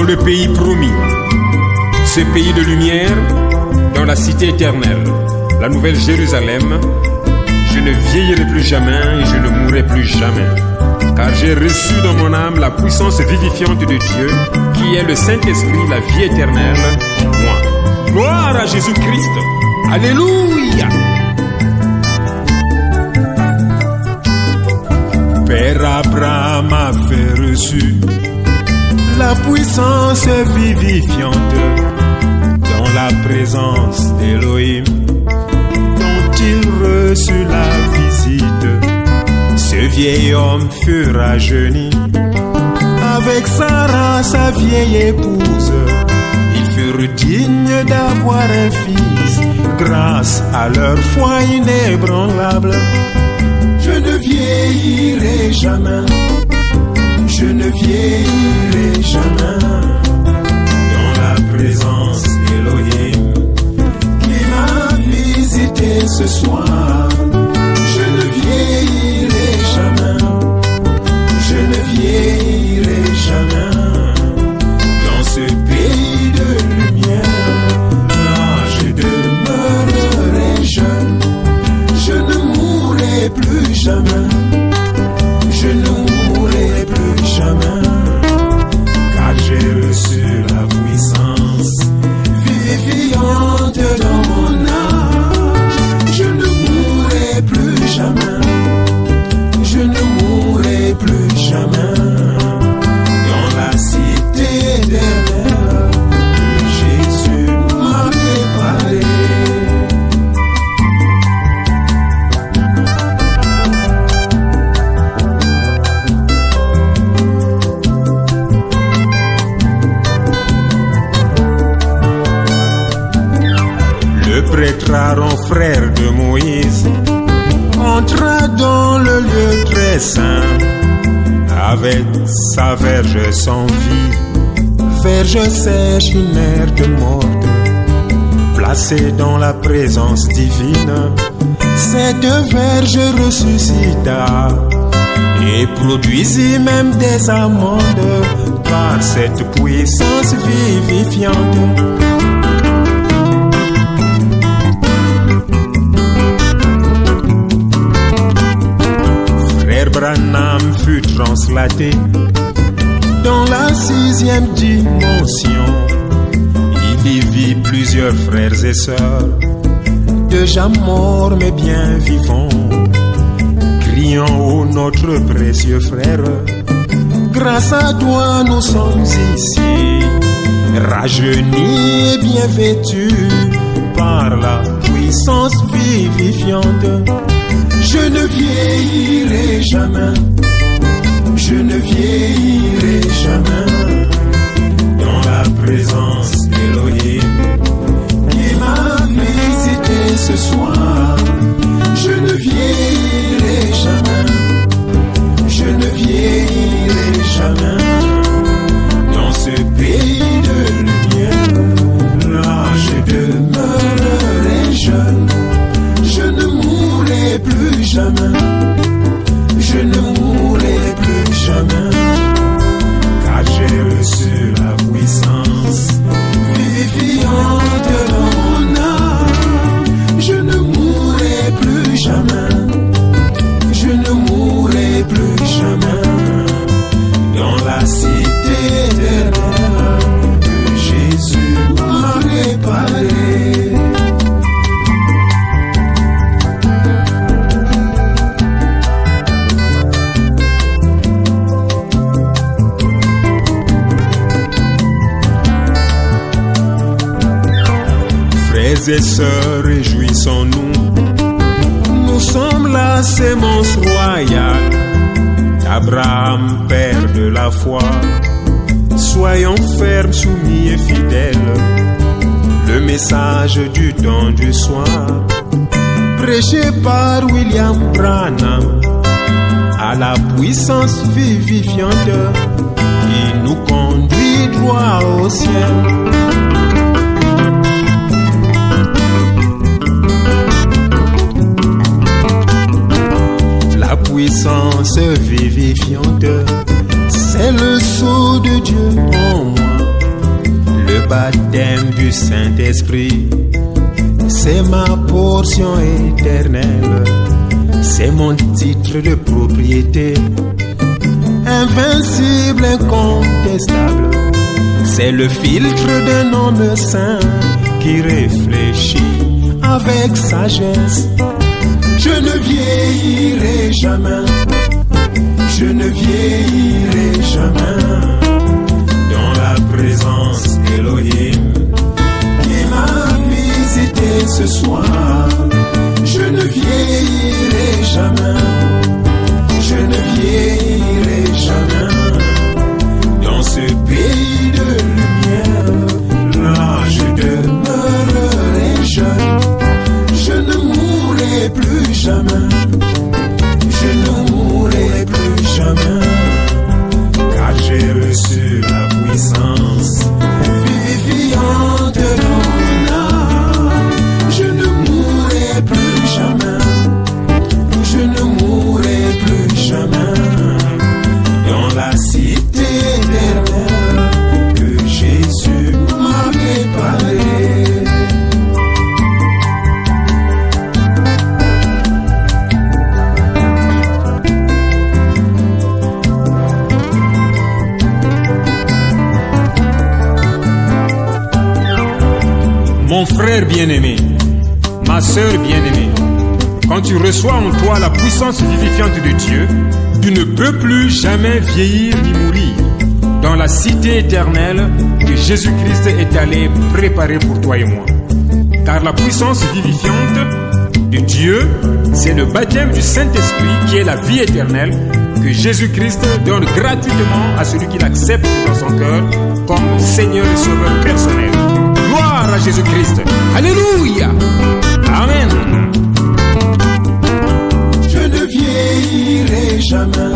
dans le pays promis, ce pays de lumière, dans la cité éternelle, la nouvelle Jérusalem. Je ne vieillirai plus jamais et je ne mourrai plus jamais, car j'ai reçu dans mon âme la puissance vivifiante de Dieu, qui est le Saint-Esprit, la vie éternelle, moi. Gloire à Jésus-Christ. Alléluia. Père Abraham avait reçu la puissance vivifiante dans la présence d'Élohim, dont il reçut la visite. Ce vieil homme fut rajeuni avec Sarah, sa vieille épouse. Ils furent dignes d'avoir un fils grâce à leur foi inébranlable. Je ne vieillirai jamais, je ne vieillirai jamais dans la présence d'Élohim qui m'a visité ce soir. Je ne vieillirai jamais, je ne vieillirai jamais dans ce pays de lumière. Là je demeurerai jeune, je ne mourrai plus jamais, je ne mourrai plus jamais, car j'ai reçu la puissance vivifiante dans mon âme. Je ne mourrai plus jamais, je ne mourrai plus jamais dans la cité éternelle que Jésus m'a préparée. Le prêtre Aaron, frère de Moïse, entra dans le lieu très saint avec sa verge sans vie, verge sèche inerte morte, placée dans la présence divine. Cette verge ressuscita et produisit même des amandes par cette puissance vivifiante. Branham fut translaté dans la 6e dimension. Il y vit plusieurs frères et sœurs, déjà morts mais bien vivants, criant ô notre précieux frère, grâce à toi nous sommes ici, rajeunis et bien vêtus par la puissance vivifiante. Je ne vieillirai jamais, je ne vieillirai jamais dans la présence d'Élohim qui m'a visité ce soir. Je ne vieillirai jamais, je ne vieillirai jamais dans ce pays de lumière. Là je demeurerai jeune, je ne mourrai plus jamais, je ne mourrai plus jamais, car j'ai reçu la puissance vivifiante dans mon âme. Je ne mourrai plus jamais, je ne mourrai plus jamais dans la cité éternelle que Jésus m'a préparée. Frères et sœurs, réjouissons-nous, nous sommes la sémence royale d'Abraham, père de la foi. Soyons fermes, soumis et fidèles, le message du don du soir, prêché par William Branham, à la puissance vivifiante qui nous conduit droit au ciel. La puissance vivifiante, c'est le sceau de Dieu en moi. baptême du Saint-Esprit, c'est ma portion éternelle, c'est mon titre de propriété, invincible, incontestable. C'est le filtre d'un homme saint qui réfléchit avec sagesse. Je ne vieillirai jamais, je ne vieillirai jamais dans la présence d'Elohim qui m'a visité ce soir. Je ne vieillirai jamais, je ne vieillirai jamais dans ce pays de lumière. Là je demeurerai jeune, je ne mourrai plus jamais, je ne mourrai plus jamais, car j'ai reçu la puissance vivifiante de mon âme. Je ne mourrai plus jamais, je ne mourrai plus jamais dans la cité éternelle que Jésus m'a préparée. Mon frère bien-aimé, ma sœur bien-aimée, quand tu reçois en toi la puissance vivifiante de Dieu, tu ne peux plus jamais vieillir ni mourir dans la cité éternelle que Jésus-Christ est allé préparer pour toi et moi. Car la puissance vivifiante de Dieu, c'est le baptême du Saint-Esprit qui est la vie éternelle que Jésus-Christ donne gratuitement à celui qui l'accepte dans son cœur comme Seigneur et Sauveur personnel. Gloire à Jésus-Christ. Alléluia. Amen. Je ne vieillirai jamais,